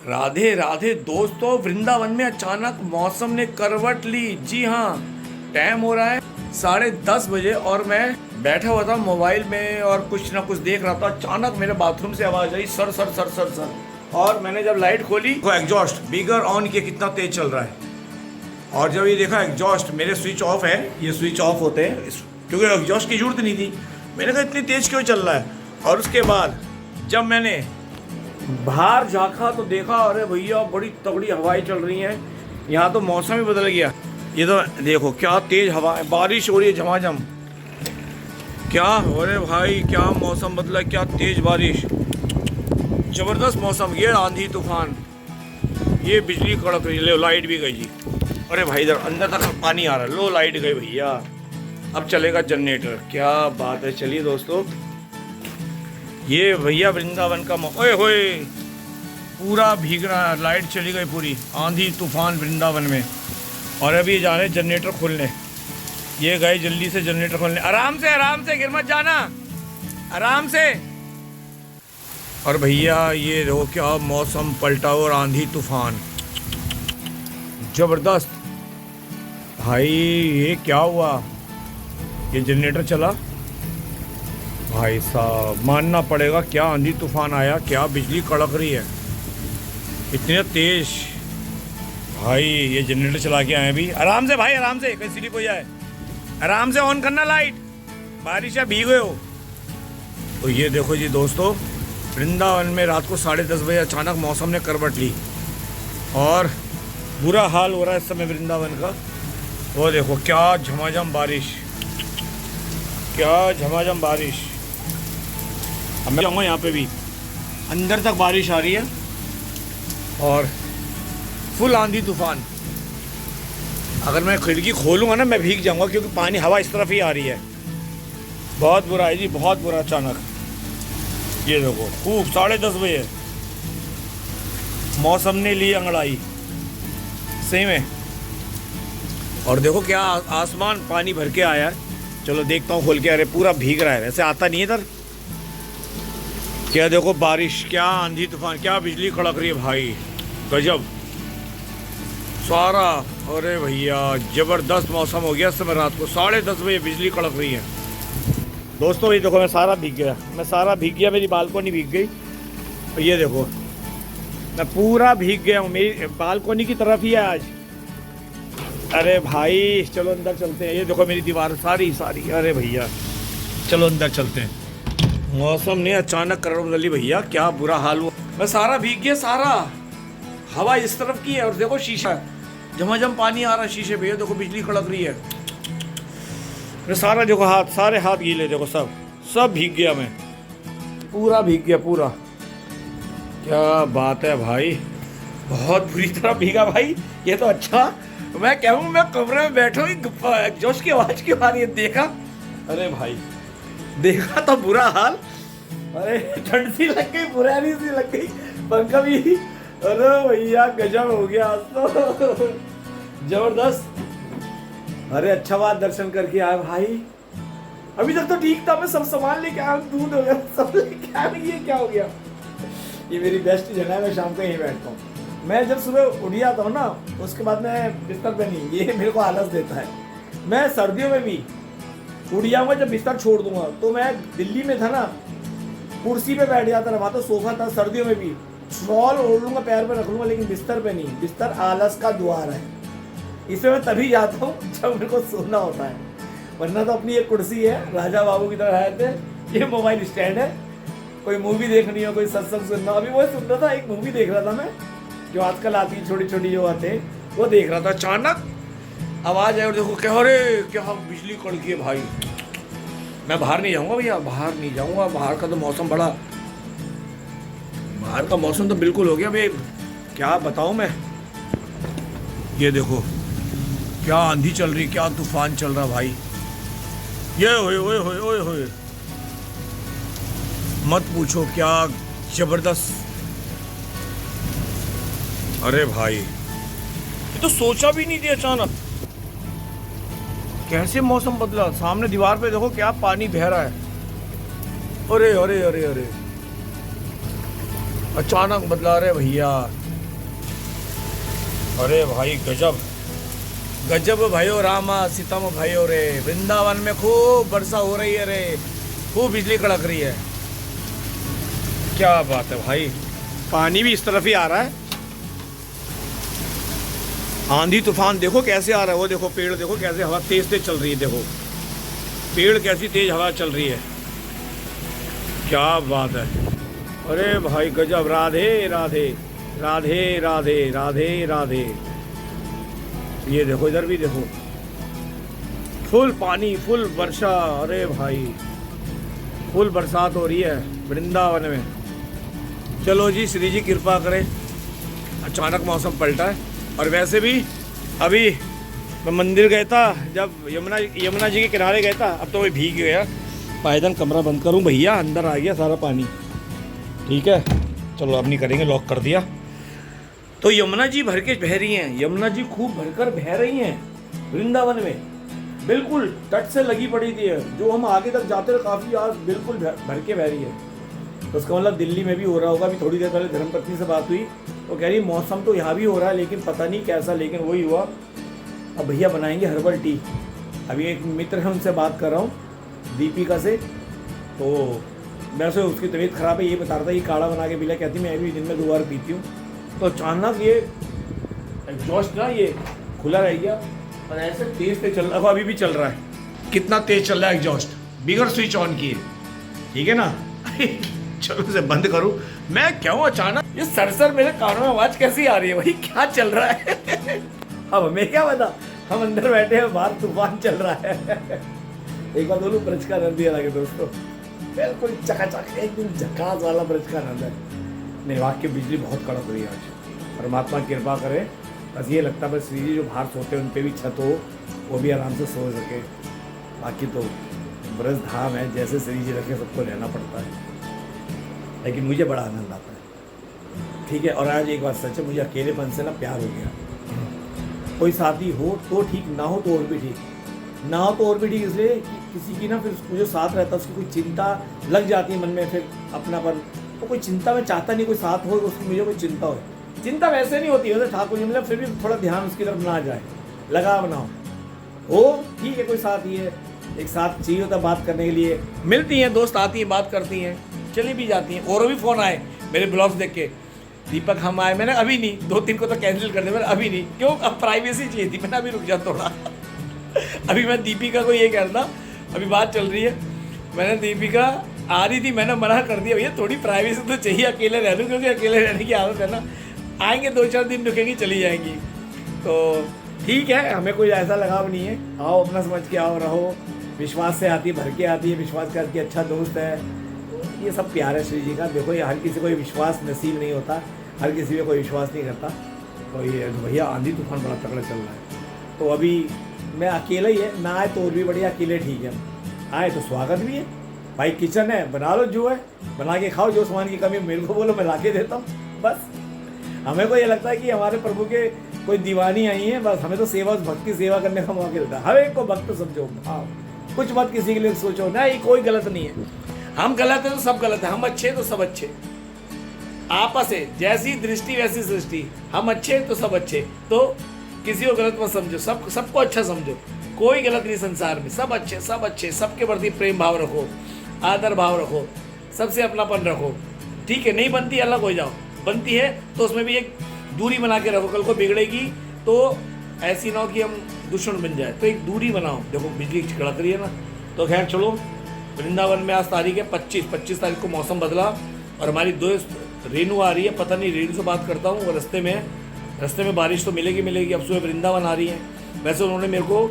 राधे राधे दोस्तों, वृंदावन में अचानक मौसम ने करवट ली। जी हाँ, टाइम हो रहा है 10:30 और मैं बैठा हुआ था मोबाइल में और कुछ ना कुछ देख रहा था। अचानक मेरे बाथरूम से आवाज़ आई, sir sir sir sir sir. और मैंने जब लाइट खोली तो एग्जॉस्ट बिगर ऑन किया, कितना तेज चल रहा है। और जब ये देखा एग्जॉस्ट मेरे स्विच ऑफ है, ये स्विच ऑफ होते हैं क्योंकि एग्जॉस्ट की जरूरत नहीं थी। मैंने कहा इतनी तेज क्यों चल रहा है। और उसके बाद जब मैंने बाहर झाँका तो देखा, अरे भैया बड़ी तगड़ी हवाएं चल रही हैं। यहाँ तो मौसम ही बदल गया। ये तो देखो क्या तेज हवा, बारिश हो रही है झमाझम। क्या अरे भाई क्या मौसम बदला, क्या तेज बारिश, ज़बरदस्त मौसम। ये आंधी तूफान, ये बिजली कड़क रही है। लाइट भी गई जी। अरे भाई इधर अंदर तक पानी आ रहा है। लो लाइट गई भैया, अब चलेगा जनरेटर। क्या बात है। चलिए दोस्तों, ये भैया वृंदावन का ओए होए पूरा भीग रहा है। लाइट चली गई पूरी, आंधी तूफान वृंदावन में। और अभी जा रहे जनरेटर खोलने। ये गए जल्दी से जनरेटर खोलने। आराम से गिर मत जाना, आराम से। और भैया ये देखो क्या मौसम पलटा और आंधी तूफान जबरदस्त। भाई ये क्या हुआ, ये जनरेटर चला। भाई साहब मानना पड़ेगा, क्या आंधी तूफान आया, क्या बिजली कड़क रही है इतने तेज। भाई ये जनरेटर चला के आए भी। आराम से भाई, आराम से, कहीं स्लिप हो जाए। आराम से ऑन करना लाइट, बारिश है भीग गए हो। तो ये देखो जी दोस्तों, वृंदावन में रात को 10:30 बजे अचानक मौसम ने करवट ली और बुरा हाल हो रहा है इस समय वृंदावन का। वो देखो क्या झमाझम बारिश, क्या झमाझम बारिश। अब मैं जाऊँगा यहाँ पे भी, अंदर तक बारिश आ रही है और फुल आंधी तूफान। अगर मैं खिड़की खोलूँगा ना मैं भीग जाऊँगा, क्योंकि पानी हवा इस तरफ ही आ रही है। बहुत बुरा है जी, बहुत बुरा। अचानक ये देखो खूब 10:30 बजे मौसम ने ली अंगड़ाई सही में। और देखो क्या आसमान पानी भर के आया है। चलो देखता हूँ खोल के। अरे पूरा भीग रहा है, वैसे आता नहीं है इधर। क्या देखो बारिश, क्या आंधी तूफान, क्या बिजली कड़क रही है भाई, गजब सारा। अरे भैया ज़बरदस्त मौसम हो गया इस समय। रात को 10:30 बजे बिजली कड़क रही है दोस्तों। ये देखो मैं सारा भीग गया, मैं सारा भीग गया, मेरी बालकोनी भीग गई। और ये देखो मैं पूरा भीग गया हूँ, मेरी बालकोनी की तरफ ही है आज। अरे भाई चलो अंदर चलते हैं। ये देखो मेरी दीवार सारी। अरे भैया चलो अंदर चलते हैं। मौसम ने अचानक करवट बदली भैया, क्या बुरा हाल हुआ। मैं सारा भीग गया, सारा। हवा इस तरफ की है और देखो शीशा झमाझम पानी आ रहा है शीशे पे। देखो बिजली कड़क रही है। मैं सारा देखो हाथ, सारे हाथ गीले, देखो सब भीग गया। मैं पूरा भीग गया पूरा। क्या बात है भाई, बहुत बुरी तरह भीगा भाई। ये तो अच्छा, मैं कहूँ मैं कमरे में बैठा हूँ, जोश की आवाज़ क्यों आ रही है। देखा, अरे भाई देखा तो बुरा हाल। अरे ठंड सी लग गई, पुरानी सी लग गई, पंखा भी। अरे भैया गजब हो गया आज तो, जबरदस्त। अरे अच्छा बात, दर्शन करके आए भाई। अभी तक तो ठीक था, मैं सब सामान लेके आया, दूध वगैरह सब लेके आया। ये क्या हो गया। ये मेरी बेस्ट जगह है, मैं शाम को यहीं बैठता हूँ। मैं जब सुबह उठ जाता हूँ ना, उसके बाद मैं बिस्तर पे नहीं, ये मेरे को आलस देता है। मैं सर्दियों में भी उठ जाऊँगा, जब बिस्तर छोड़ दूंगा। तो मैं दिल्ली में था ना, कुर्सी पे बैठ जाता था, वहाँ तो सोफा था। सर्दियों में भी शॉल ओढ़ लूँगा, पैर पे रख लूँगा, लेकिन बिस्तर पे नहीं। बिस्तर आलस का द्वार है, इसमें मैं तभी जाता हूँ जब मेरे को सोना होता है। वरना तो अपनी एक कुर्सी है, राजा बाबू की तरह रहते हैं। ये मोबाइल स्टैंड है, कोई मूवी देखनी हो, कोई सत्संग सुनना। अभी वो सुन रहा था, एक मूवी देख रहा था मैं, जो आजकल आती है छोटी छोटी जो आते हैं, वो देख रहा था। अचानक आवाज़ आई और देखो क्या, अरे क्या बिजली कड़की है भाई। मैं बाहर नहीं जाऊँगा भैया, बाहर नहीं जाऊँगा। बाहर का तो मौसम बड़ा, बाहर का मौसम तो बिल्कुल हो गया भाई, क्या बताऊँ मैं। ये देखो क्या आंधी चल रही, क्या तूफान चल रहा भाई। ये ओए मत पूछो, क्या जबरदस्त। अरे भाई ये तो सोचा भी नहीं थी, अचानक कैसे मौसम बदला। सामने दीवार पे देखो क्या पानी बह रहा है। अरे अरे अरे अरे अचानक बदला रहे भैया। अरे भाई गजब गजब भयो रामा सीतम भयो रे। वृंदावन में खूब वर्षा हो रही है रे, खूब बिजली कड़क रही है। क्या बात है भाई, पानी भी इस तरफ ही आ रहा है। आंधी तूफान देखो कैसे आ रहा है, वो देखो पेड़ देखो कैसे हवा तेज तेज चल रही है, देखो पेड़ कैसी तेज हवा चल रही है। क्या बात है, अरे भाई गजब। राधे राधे राधे राधे राधे राधे। ये देखो इधर भी देखो, फुल पानी फुल वर्षा। अरे भाई फुल बरसात हो रही है वृंदावन में। चलो जी, श्री जी कृपा करें। अचानक मौसम पलटा है। और वैसे भी अभी मैं मंदिर गया था, जब यमुना जी के किनारे गया था, अब तो मैं भीग गया। पायदान कमरा बंद करूं भैया, अंदर आ गया सारा पानी। ठीक है चलो अब नहीं करेंगे, लॉक कर दिया। तो यमुना जी भर के बह रही हैं, यमुना जी खूब भरकर बह रही हैं वृंदावन में, बिल्कुल तट से लगी पड़ी थी। जो हम आगे तक जाते रहे काफ़ी, आज बिल्कुल भर के बह रही है। तो उसका मतलब दिल्ली में भी हो रहा होगा। अभी थोड़ी देर पहले धर्मपत्नी से बात हुई तो कह रही मौसम तो यहाँ भी हो रहा है, लेकिन पता नहीं कैसा। लेकिन वही हुआ, अब भैया बनाएंगे हर्बल टी। अभी एक मित्र है उनसे बात कर रहा हूँ, दीपिका से। तो मैं उसे, उसकी तबीयत ख़राब है, ये बता रहा था ये काढ़ा बना के पिला। कहती मैं भी दिन में 2 बार पीती हूँ। तो अचानक ये एग्जॉस्ट ना ये खुला रह गया और ऐसे तेज से चल रहा है। अभी भी चल रहा है, कितना तेज चल रहा है एग्जॉस्ट, बिगर स्विच ऑन किए। ठीक है ना चलो इसे बंद करूं मैं। क्यों अचानक ये सरसर मेरे कानों में आवाज कैसी आ रही है, भाई क्या चल रहा है अब हमें क्या पता, हम अंदर बैठे हैं, बाहर तूफान चल रहा है एक बार बोलूं, ब्रज का आनंद लगे दोस्तों, बिल्कुल चकाचक एकदम झकास वाला ब्रज का आनंद है। नहीं वाकई बिजली बहुत कड़क रही है आज, परमात्मा कृपा करे। बस ये लगता है बस श्री जी जो बाहर सोते हैं उन पर भी छत हो, वो भी आराम से सो सके। बाकी तो ब्रज धाम है, जैसे श्री जी रखे सबको रहना पड़ता है, लेकिन मुझे बड़ा आनंद आता है। ठीक है, और आज एक बात सच है, मुझे अकेलेपन से ना प्यार हो गया। कोई साथी हो तो ठीक, ना हो तो और भी ठीक, ना हो तो और भी ठीक। इसलिए कि किसी की ना फिर उसको जो साथ रहता है उसकी कोई चिंता लग जाती है मन में, फिर अपनापन। तो कोई चिंता में चाहता नहीं कोई साथ हो, उसको मुझे कोई चिंता हो। चिंता वैसे नहीं होती है ठाकुर जी, मतलब फिर भी थोड़ा ध्यान उसकी तरफ ना जाए, लगाव ना हो। ठीक है कोई साथ ही है, एक साथ चाहिए होता बात करने के लिए। मिलती हैं दोस्त, आती हैं, बात करती हैं, चली भी जाती हैं। और भी फ़ोन आए मेरे ब्लॉग्स देख के, दीपक हम आए। मैंने अभी नहीं, 2-3 को तो कैंसिल कर दिया मैंने, अभी नहीं। क्यों, अब प्राइवेसी चाहिए थी, मैंने अभी रुक जा थोड़ा अभी मैं दीपिका को ये कह रहा था, अभी बात चल रही है, मैंने दीपिका आ रही थी, मैंने मना कर दिया भैया थोड़ी प्राइवेसी तो चाहिए, अकेले रह लूँ, क्योंकि अकेले रहने की आदत है ना। आएंगे 2-4 दिन रुकेंगी, चली जाएंगी। तो ठीक है, हमें कोई ऐसा लगाव नहीं है। आओ अपना समझ के आओ, रहो। विश्वास से आती है, भर के आती है, विश्वास करती है, अच्छा दोस्त है। ये सब प्यार है श्री जी का। देखो ये हर किसी को ये विश्वास नसीब नहीं होता, हर किसी में कोई विश्वास नहीं करता। तो ये भैया आंधी तूफान बड़ा तगड़ा चल रहा है। तो अभी मैं अकेला ही है, ना आए तो और भी बढ़िया, अकेले ठीक है। आए तो स्वागत भी है भाई, किचन है, बना लो जो है, बना के खाओ। जो सामान की कमी मेरे को बोलो, मैं ला के देता हूँ। बस हमें को ये लगता है कि हमारे प्रभु के कोई दीवानी आई है, बस हमें तो सेवा, भक्ति सेवा करने का मौका मिलता है। हर एक को भक्त समझो, हाँ कुछ मत किसी के लिए सोचो, नहीं कोई गलत नहीं है। हम गलत है तो सब गलत है, हम अच्छे तो सब अच्छे। आपस है, जैसी दृष्टि वैसी सृष्टि। हम अच्छे तो सब अच्छे, तो किसी को गलत मत समझो, सबको अच्छा समझो। कोई गलत नहीं संसार में, सब अच्छे सब अच्छे। सबके प्रति प्रेम भाव रखो, आदर भाव रखो, सबसे अपनापन रखो। ठीक है, नहीं बनती अलग हो जाओ, बनती है तो उसमें भी एक दूरी बना के रखो। कल को बिगड़ेगी तो ऐसी ना हो कि हम दुश्मन बन जाए, तो एक दूरी बनाओ। देखो बिजली कड़क रही है ना, तो खैर चलो। वृंदावन में आज तारीख है 25 तारीख को मौसम बदला, और हमारी दोस्त रेनू आ रही है। पता नहीं, रेनू से बात करता हूँ, वो रास्ते में बारिश तो मिलेगी। अब सुबह वृंदावन आ रही है। वैसे उन्होंने मेरे को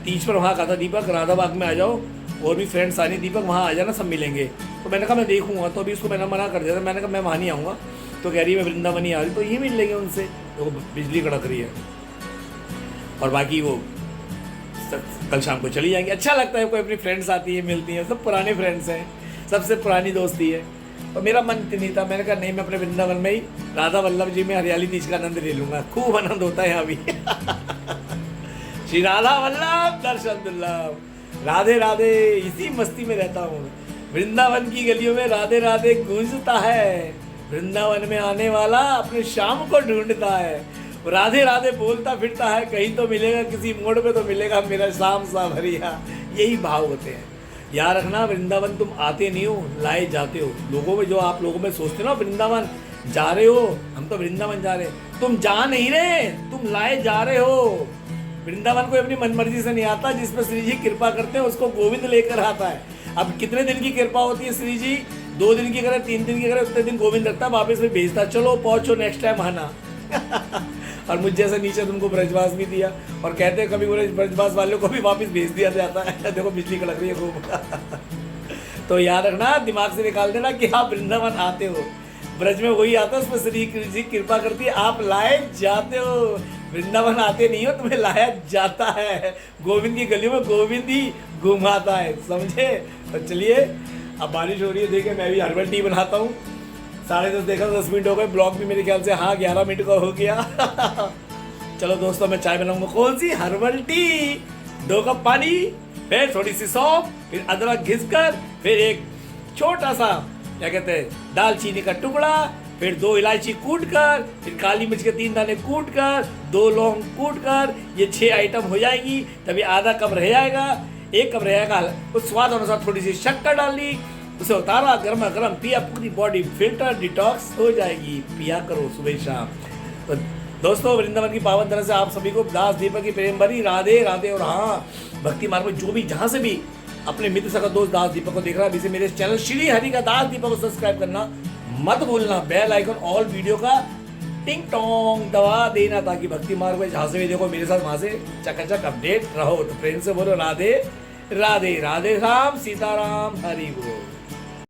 तीज पर वहाँ कहा था, दीपक राधा बाग में आ जाओ, और भी फ्रेंड्स आ रही, दीपक वहाँ आ जाना, सब मिलेंगे। तो मैंने कहा मैं देखूँगा। तो अभी उसको मैंने मना कर दिया था, मैंने कहा मैं वहाँ नहीं आऊँगा। तो कह रही है मैं वृंदावन ही आ रही, तो ये मिल लेंगे उनसे। तो बिजली कड़क रही है, और बाकी वो कल शाम को चली जाएंगे। अच्छा लगता है, कोई अपनी फ्रेंड्स आती है, मिलती हैं, सब पुराने फ्रेंड्स हैं, सबसे पुरानी दोस्ती है। और मेरा मन नहीं था, मैंने कहा नहीं, मैं अपने वृंदावन में ही राधा वल्लभ जी में हरियाली तीज का आनंद ले लूँगा। खूब आनंद होता है यहाँ भी श्री राधा वल्लभ दर्शन दुर्लभ, राधे राधे, इसी मस्ती में रहता हूँ। वृंदावन की गलियों में राधे राधे गूंजता है, वृंदावन में आने वाला अपने श्याम को ढूंढता है। राधे राधे बोलता फिरता है, कहीं तो मिलेगा, किसी मोड़ पे तो मिलेगा मेरा शाम सा भरिया। यही भाव होते हैं। याद रखना, वृंदावन तुम आते नहीं हो, लाए जाते हो। लोगों में जो आप लोगों में सोचते हो ना वृंदावन जा रहे हो, हम तो वृंदावन जा रहे, तुम जा नहीं रहे, तुम लाए जा रहे हो। वृंदावन को अपनी मनमर्जी से नहीं आता, जिसमें श्री जी कृपा करते हैं उसको गोविंद लेकर आता है। अब कितने दिन की कृपा होती है श्री जी, 2 दिन की करे, 3 दिन की करे, उतने दिन गोविंद रखता है, वापस में भेजता, चलो पहुंचो नेक्स्ट टाइम आना। और मुझ जैसे नीचे तुमको ब्रजवास भी दिया, और कहते हैं कभी बोले ब्रजवास वालों को भी वापस भेज दिया जाता है। देखो बिजली कड़क रही है खूब। तो याद रखना, दिमाग से निकाल देना कि आप वृंदावन आते हो, ब्रज में वही आता है, उसमें श्री जी कृपा करती है, आप लाए जाते हो। वृंदावन आते नहीं हो, तुम्हें लाया जाता है। गोविंद की गलियों में गोविंद ही घुमाता है, समझे। तो चलिए, अब बारिश हो रही है, देखिए मैं भी हर्बल टी बनाता हूँ। 10:30 देखा, 10 मिनट हो गए, ब्लॉग भी मेरे ख्याल से हाँ 11 मिनट का हो गया। चलो दोस्तों, मैं चाय बनाऊंगा, कौन सी, हर्बल टी। 2 कप पानी, फिर थोड़ी सी सौंफ, फिर अदरक घिसकर, फिर एक छोटा सा क्या कहते हैं दालचीनी का टुकड़ा, फिर 2 इलायची कूट कर, फिर काली मिर्च के 3 दाने कूट कर, 2 लौंग कूट कर, ये 6 आइटम हो जाएगी। तभी आधा कप रह जाएगा, 1 कप रहेगा। उस स्वाद अनुसार थोड़ी सी शक्कर डाली, उसे उतारा, गर्मा गर्म पिया, पूरी बॉडी फिल्टर डिटॉक्स हो जाएगी। पिया करो सुबह शाम। तो दोस्तों, वृंदावन की पावन तरह से आप सभी को दास दीपक की प्रेम भरी राधे राधे। और हाँ, भक्ति मार्ग में जो भी जहाँ से भी अपने मित्र सका दोस्त दास दीपक को देख रहा है, अभी से मेरे चैनल श्री हरि का दास दीपक को सब्सक्राइब करना मत भूलना, बेल आइकन ऑल वीडियो का टिंग टोंग दबा देना, ताकि भक्ति मार्ग में जहाँ से भी देखो मेरे साथ वहाँ से चकाचक अपडेट रहो। तो प्रेम से बोलो राधे राधे, राधे राम सीताराम, हरि बोल।